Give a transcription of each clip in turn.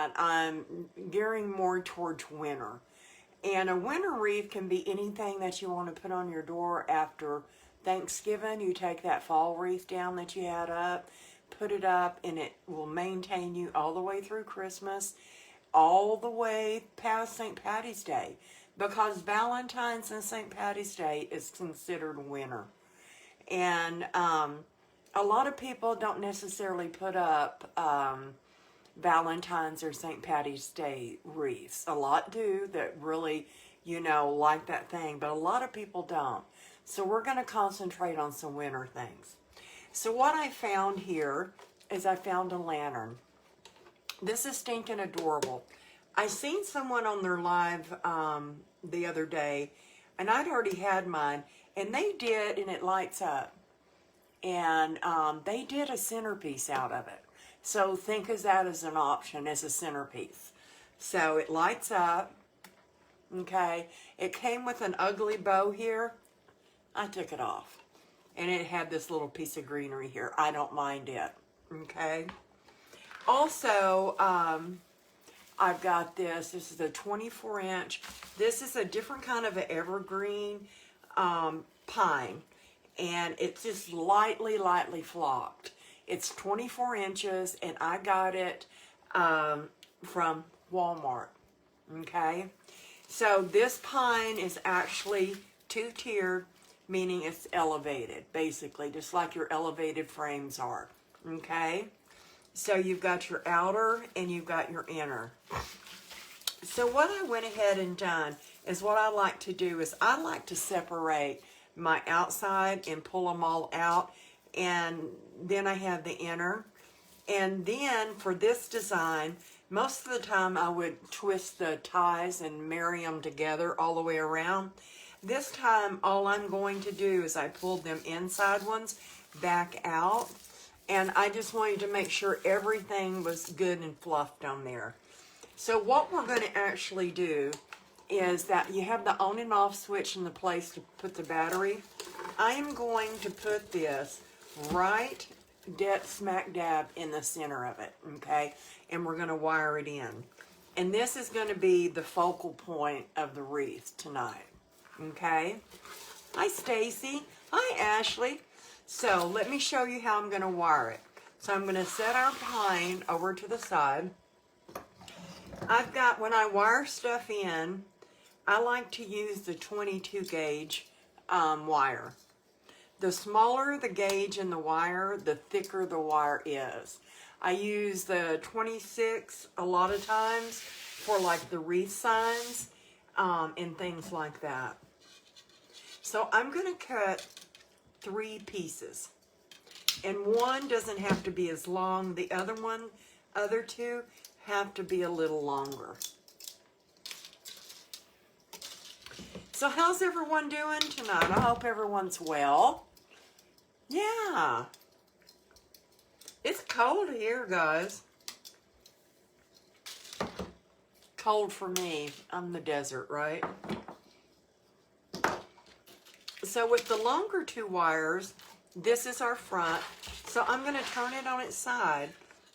that I'm gearing more towards winter. And a winter wreath can be anything that you want to put on your door after Thanksgiving. You take that fall wreath down that you had up, put it up, and it will maintain you all the way through Christmas, all the way past St. Patty's Day, because Valentine's and St. Patty's Day is considered winter. And a lot of people don't necessarily put up Valentine's or St. Patty's Day wreaths. A lot do that really, like that thing, but a lot of people don't. So we're going to concentrate on some winter things. So what I found here is I found a lantern. This is stinking adorable. I seen someone on their live the other day, and I'd already had mine, and they did, and it lights up. And they did a centerpiece out of it. So think of that as an option, as a centerpiece. So it lights up, okay? It came with an ugly bow here. I took it off. And it had this little piece of greenery here. I don't mind it, okay? Also, I've got this. This is a 24-inch. This is a different kind of an evergreen pine. And it's just lightly flocked. It's 24 inches, and I got it from Walmart, okay? So this pine is actually two-tiered, meaning it's elevated, basically, just like your elevated frames are, okay? So you've got your outer and you've got your inner. So what I went ahead and done is what I like to do is I like to separate my outside and pull them all out, and then I have the inner. And then for this design, most of the time I would twist the ties and marry them together all the way around. This time all I'm going to do is I pulled them inside ones back out, and I just wanted to make sure everything was good and fluffed on there. So what we're going to actually do is that you have the on and off switch in the place to put the battery. I am going to put this right dead smack dab in the center of it, okay? And we're going to wire it in. And this is going to be the focal point of the wreath tonight, okay? Hi, Stacy. Hi, Ashley. So let me show you how I'm going to wire it. So I'm going to set our pine over to the side. I've got, when I wire stuff in, I like to use the 22 gauge wire. The smaller the gauge in the wire, the thicker the wire is. I use the 26 a lot of times for like the wreath signs and things like that. So I'm going to cut 3 pieces. And one doesn't have to be as long. The other two have to be a little longer. So how's everyone doing tonight? I hope everyone's well. Yeah. It's cold here, guys. Cold for me. I'm the desert, right? So with the longer 2 wires, this is our front. So I'm going to turn it on its side,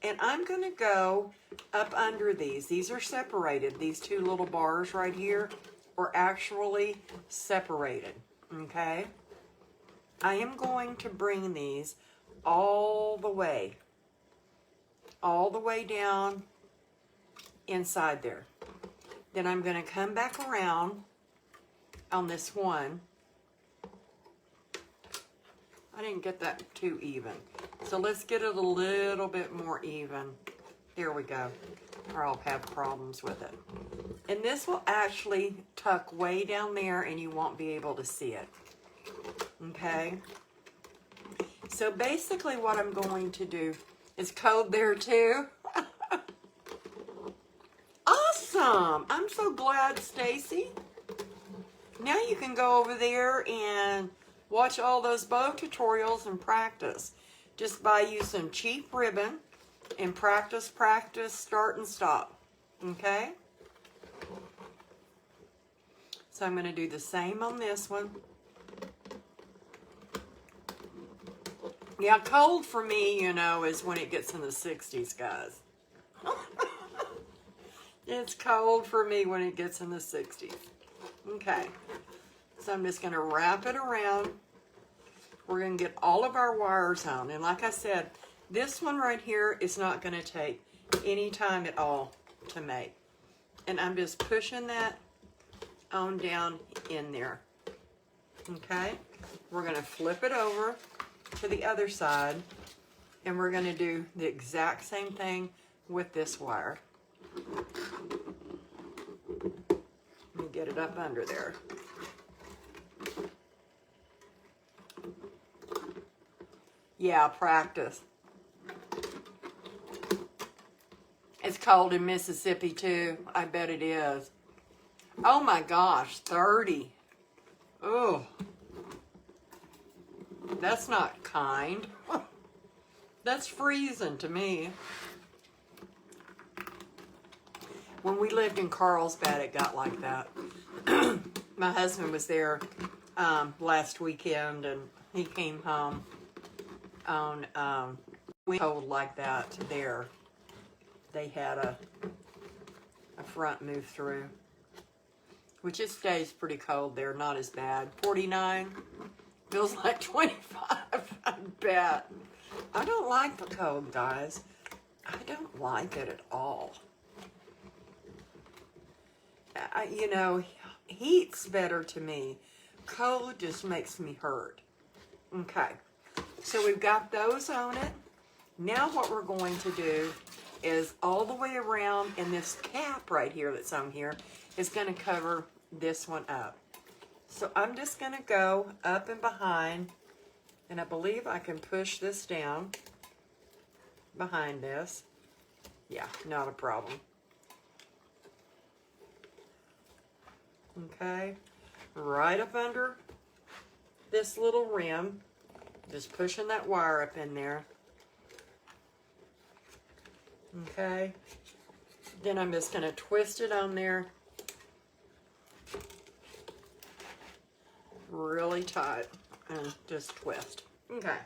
and I'm going to go up under these. These are separated. These 2 little bars right here are actually separated, okay? I am going to bring these all the way down inside there. Then I'm going to come back around on this one. I didn't get that too even. So let's get it a little bit more even. There we go. Or I'll have problems with it. And this will actually tuck way down there and you won't be able to see it. Okay? So basically what I'm going to do is code there too. Awesome! I'm so glad, Stacy. Now you can go over there and watch all those bow tutorials and practice. Just buy you some cheap ribbon and practice, start and stop. Okay? So I'm going to do the same on this one. Yeah, cold for me, you know, is when it gets in the 60s, guys. It's cold for me when it gets in the 60s. Okay, so I'm just gonna wrap it around. We're gonna get all of our wires on. And like I said, this one right here is not gonna take any time at all to make. And I'm just pushing that on down in there. Okay, we're gonna flip it over to the other side, and we're gonna do the exact same thing with this wire. Let me get it up under there. Yeah, practice. It's cold in Mississippi too. I bet it is. Oh my gosh, 30. Oh, that's not kind. That's freezing to me. When we lived in Carlsbad, it got like that. My husband was there last weekend, and he came home on cold like that there. They had a front move through, which it stays pretty cold there, not as bad. 49 feels like 25, I bet. I don't like the cold, guys. I don't like it at all. You know, heat's better to me. Cold just makes me hurt. Okay, so we've got those on it. Now what we're going to do is all the way around, and this cap right here that's on here is going to cover this one up. So I'm just going to go up and behind, and I believe I can push this down behind this. Yeah, not a problem. Okay, right up under this little rim, just pushing that wire up in there. Okay, then I'm just going to twist it on there really tight and just twist. Okay,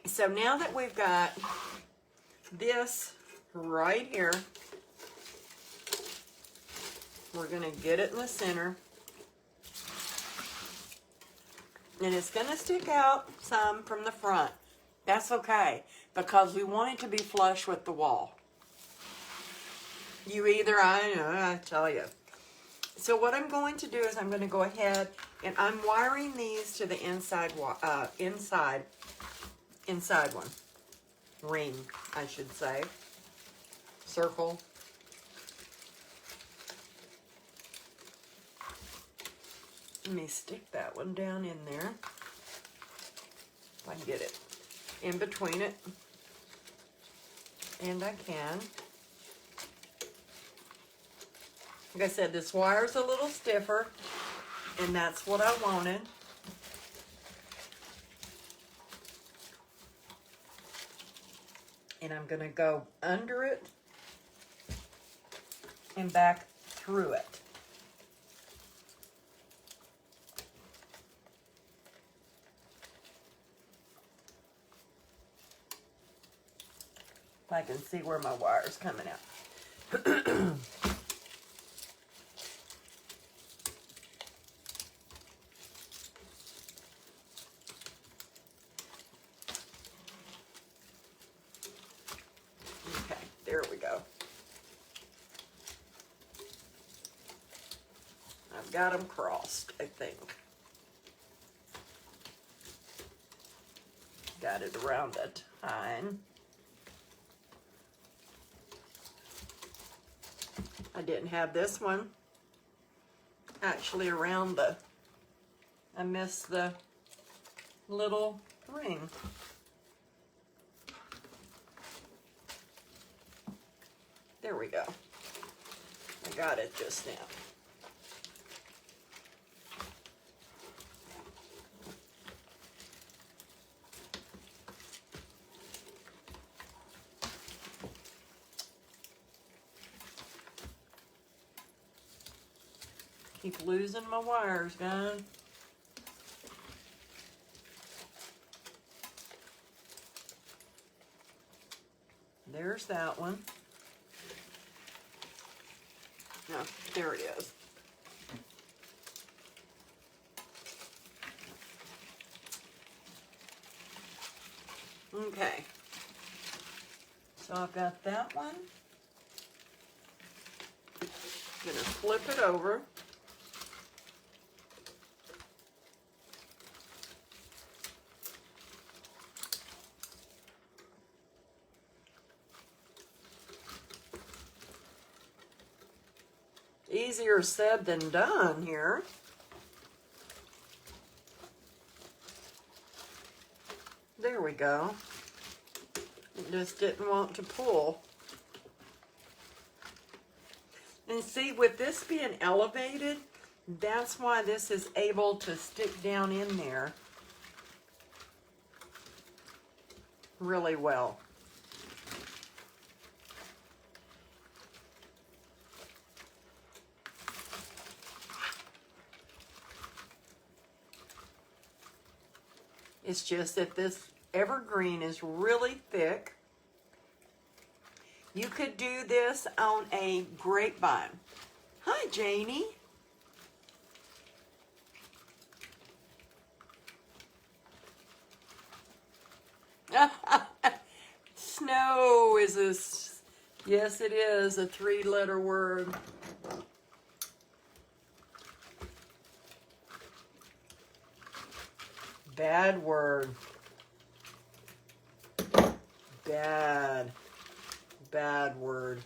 so now that we've got this right here, we're going to get it in the center, and it's going to stick out some from the front. That's okay, because we want it to be flush with the wall. I tell you. So what I'm going to do is I'm going to go ahead and I'm wiring these to the inside one. Ring, I should say. Circle. Let me stick that one down in there. If I can get it in between it. And I can. Like I said, this wire's a little stiffer, and that's what I wanted. And I'm going to go under it and back through it. If I can see where my wire's coming out. There we go. I've got them crossed, I think. Got it around the tine. I didn't have this one actually around I missed the little ring. There we go. I got it just now. Keep losing my wires, guys. There's that one. No, there it is. Okay. So I've got that one. I'm going to flip it over. Easier said than done here. There we go. It just didn't want to pull. And see, with this being elevated, that's why this is able to stick down in there really well. It's just that this evergreen is really thick. You could do this on a grapevine. Hi, Janie. Snow is a, yes it is, a 3-letter word. Bad word. Bad. Bad word.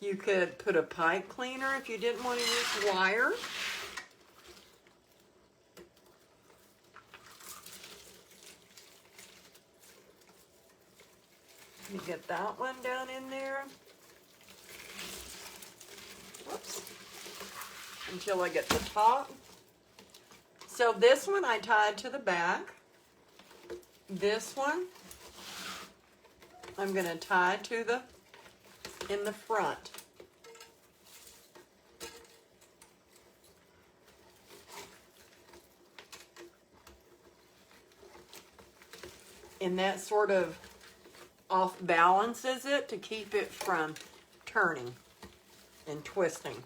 You could put a pipe cleaner if you didn't want to use wire. You get that one down in there. Whoops. Until I get the top. So this one I tied to the back. This one I'm going to tie to the in the front. And that sort of off balances it to keep it from turning and twisting.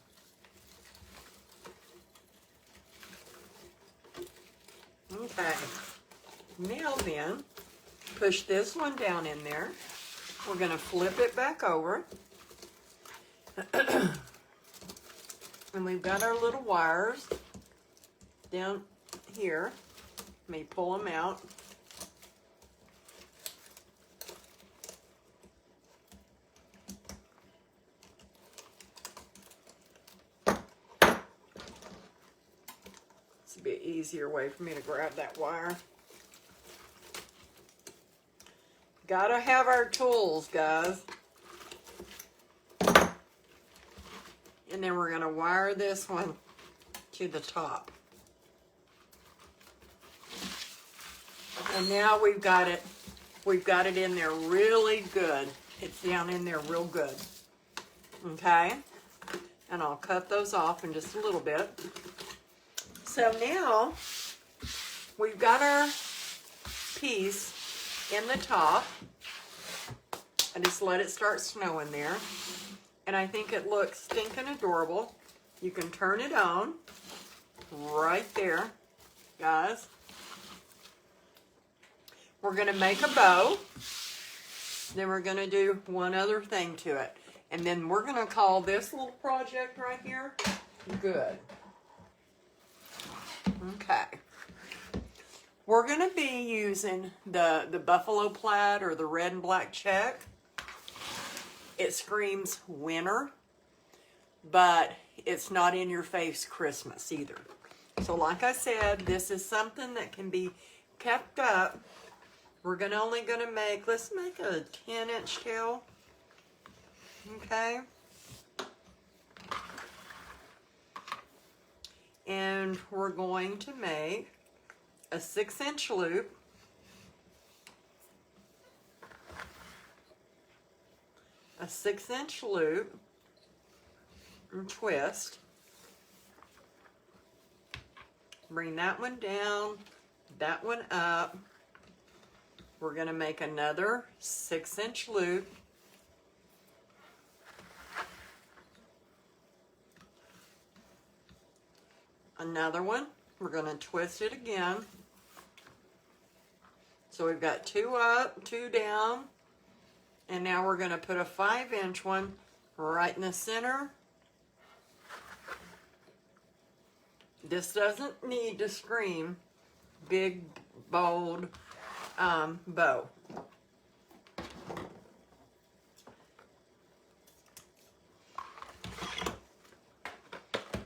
Okay, now then, push this one down in there. We're going to flip it back over. And we've got our little wires down here. Let me pull them out. This would be an easier way for me to grab that wire. Gotta have our tools, guys. And then we're gonna wire this one to the top. And now we've got it in there really good. It's down in there real good. Okay? And I'll cut those off in just a little bit. So now we've got our piece in the top. I just let it start snowing there. And I think it looks stinking adorable. You can turn it on right there, guys. We're going to make a bow. Then we're going to do one other thing to it. And then we're going to call this little project right here good. Okay. We're going to be using the buffalo plaid or the red and black check. It screams winter, but it's not in your face Christmas either. So like I said, this is something that can be kept up. We're only going to make, let's make a 10-inch tail. Okay. And we're going to make a 6-inch loop. A 6-inch loop and twist. Bring that one down, that one up, We're going to make another 6-inch loop. Another one. We're going to twist it again. So we've got 2 up, 2 down, and now we're going to put a 5-inch one right in the center. This doesn't need to scream big, bold bow.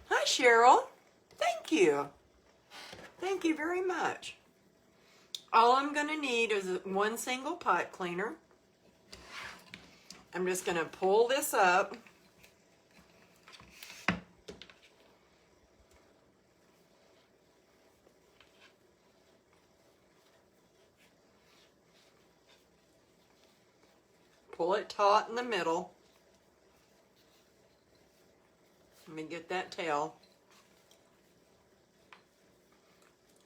Hi, Cheryl. Thank you. Thank you very much. All I'm going to need is 1 single pipe cleaner. I'm just going to pull this up. Pull it taut in the middle. Let me get that tail.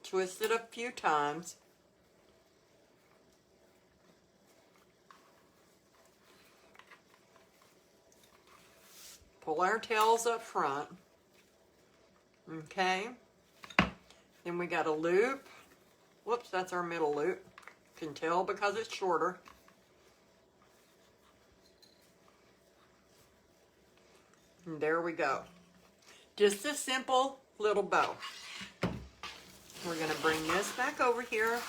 Twist it a few times. Pull our tails up front. Okay. Then we got a loop. Whoops, that's our middle loop. Can tell because it's shorter. And there we go. Just a simple little bow. We're going to bring this back over here,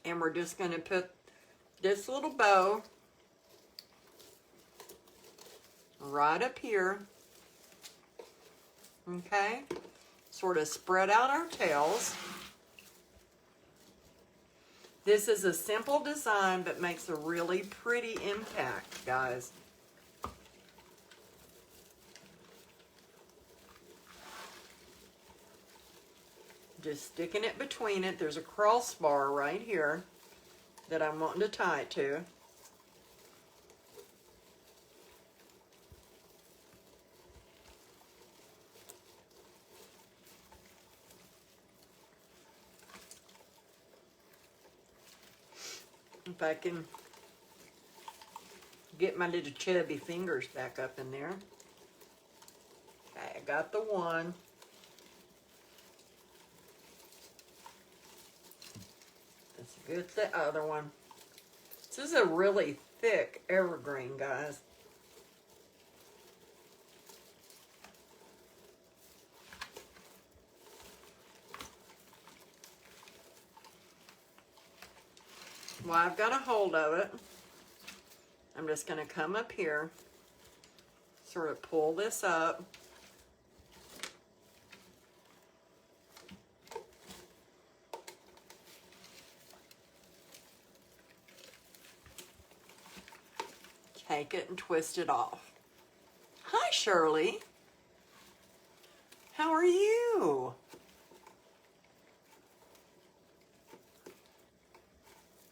and we're just going to put this little bow right up here. Okay? Sort of spread out our tails. This is a simple design but makes a really pretty impact, guys. Just sticking it between it. There's a crossbar right here that I'm wanting to tie it to. If I can get my little chubby fingers back up in there. Okay, I got the one. Let's get the other one. This is a really thick evergreen, guys. Well, I've got a hold of it. I'm just going to come up here, sort of pull this up. Take it and twist it off. Hi, Shirley. How are you?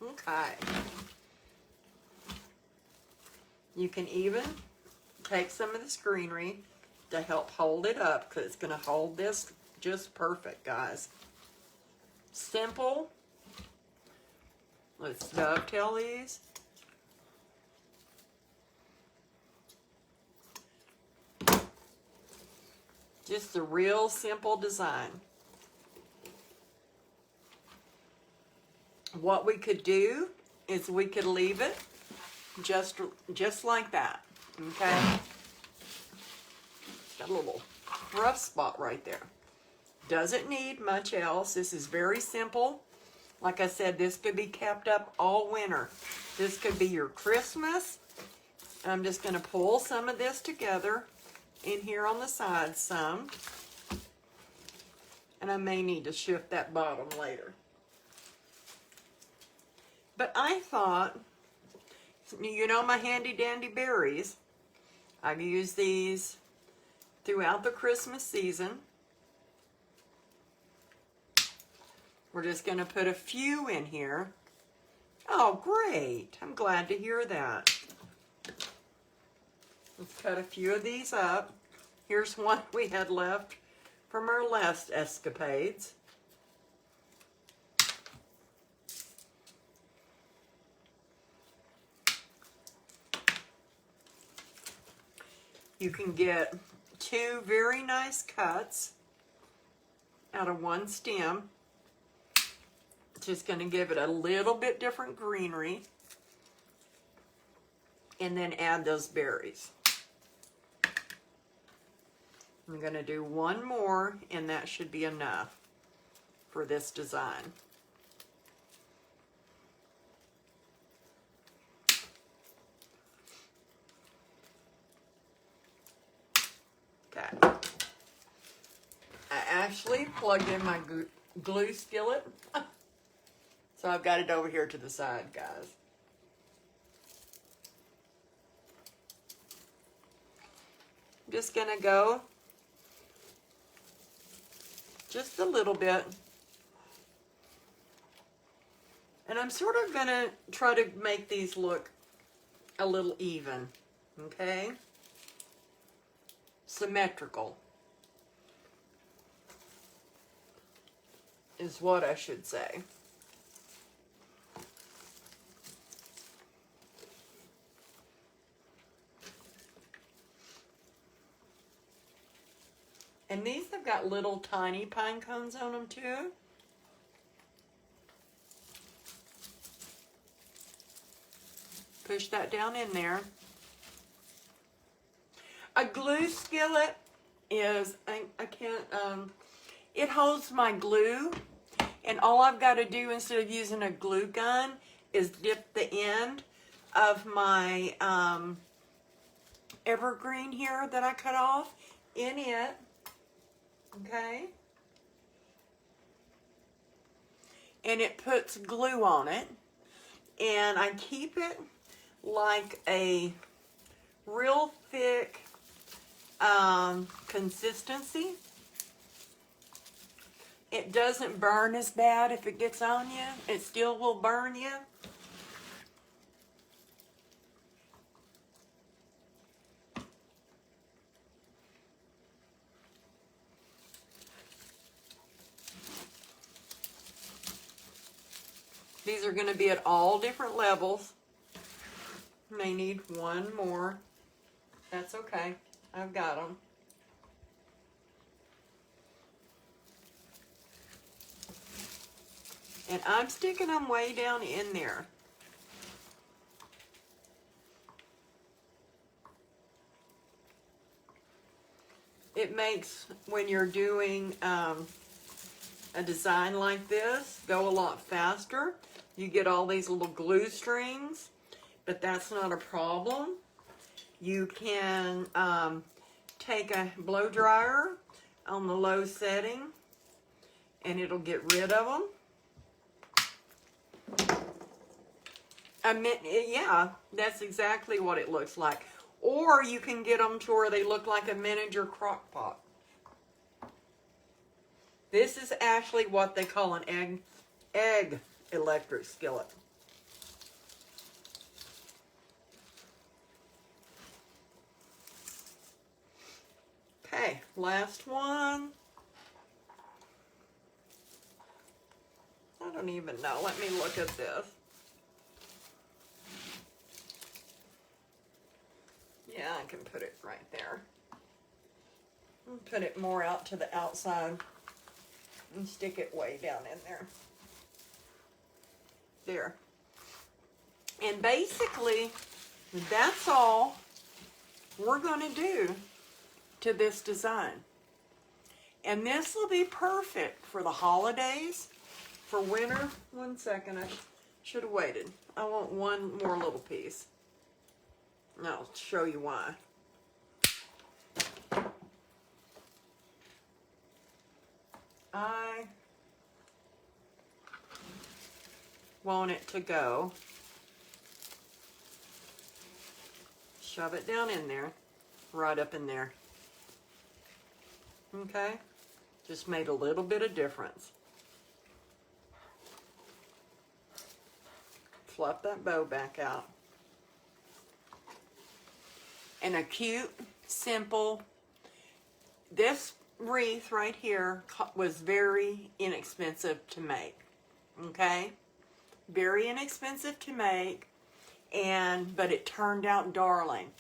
Okay. You can even take some of this greenery to help hold it up, because it's going to hold this just perfect, guys. Simple. Let's dovetail these. Just a real simple design. What we could do is we could leave it just like that, okay? Got a little rough spot right there. Doesn't need much else. This is very simple. Like I said, this could be kept up all winter. This could be your Christmas. I'm just going to pull some of this together in here on the side some. And I may need to shift that bottom later. But I thought, you know my handy dandy berries. I've used these throughout the Christmas season. We're just going to put a few in here. Oh, great. I'm glad to hear that. Let's cut a few of these up. Here's one we had left from our last escapades. You can get 2 very nice cuts out of one stem. Just going to give it a little bit different greenery. And then add those berries. I'm going to do one more, and that should be enough for this design. Okay. I actually plugged in my glue skillet. So I've got it over here to the side, guys. I'm just going to go just a little bit. And I'm sort of going to try to make these look a little even, okay? Symmetrical is what I should say. And these have got little tiny pine cones on them too. Push that down in there. A glue skillet is, I can't, it holds my glue. And all I've got to do instead of using a glue gun is dip the end of my evergreen here that I cut off in it. Okay, and it puts glue on it, and I keep it like a real thick consistency. It doesn't burn as bad if it gets on you. It still will burn you. These are going to be at all different levels. May need one more. That's okay. I've got them. And I'm sticking them way down in there. It makes, when you're doing a design like this, go a lot faster. You get all these little glue strings, but that's not a problem. You can take a blow dryer on the low setting and it'll get rid of them. Yeah, that's exactly what it looks like. Or you can get them to where they look like a miniature crock pot. This is actually what they call an egg electric skillet. Okay, last one. I don't even know. Let me look at this. Yeah, I can put it right there. I'll put it more out to the outside and stick it way down in there. There. And basically, that's all we're going to do to this design. And this will be perfect for the holidays, for winter. One second, I should have waited. I want one more little piece. And I'll show you why. I want it to go. Shove it down in there, right up in there. Okay? Just made a little bit of difference. Fluff that bow back out. And a cute, simple, this wreath right here was very inexpensive to make. Okay? Very inexpensive to make, but it turned out darling.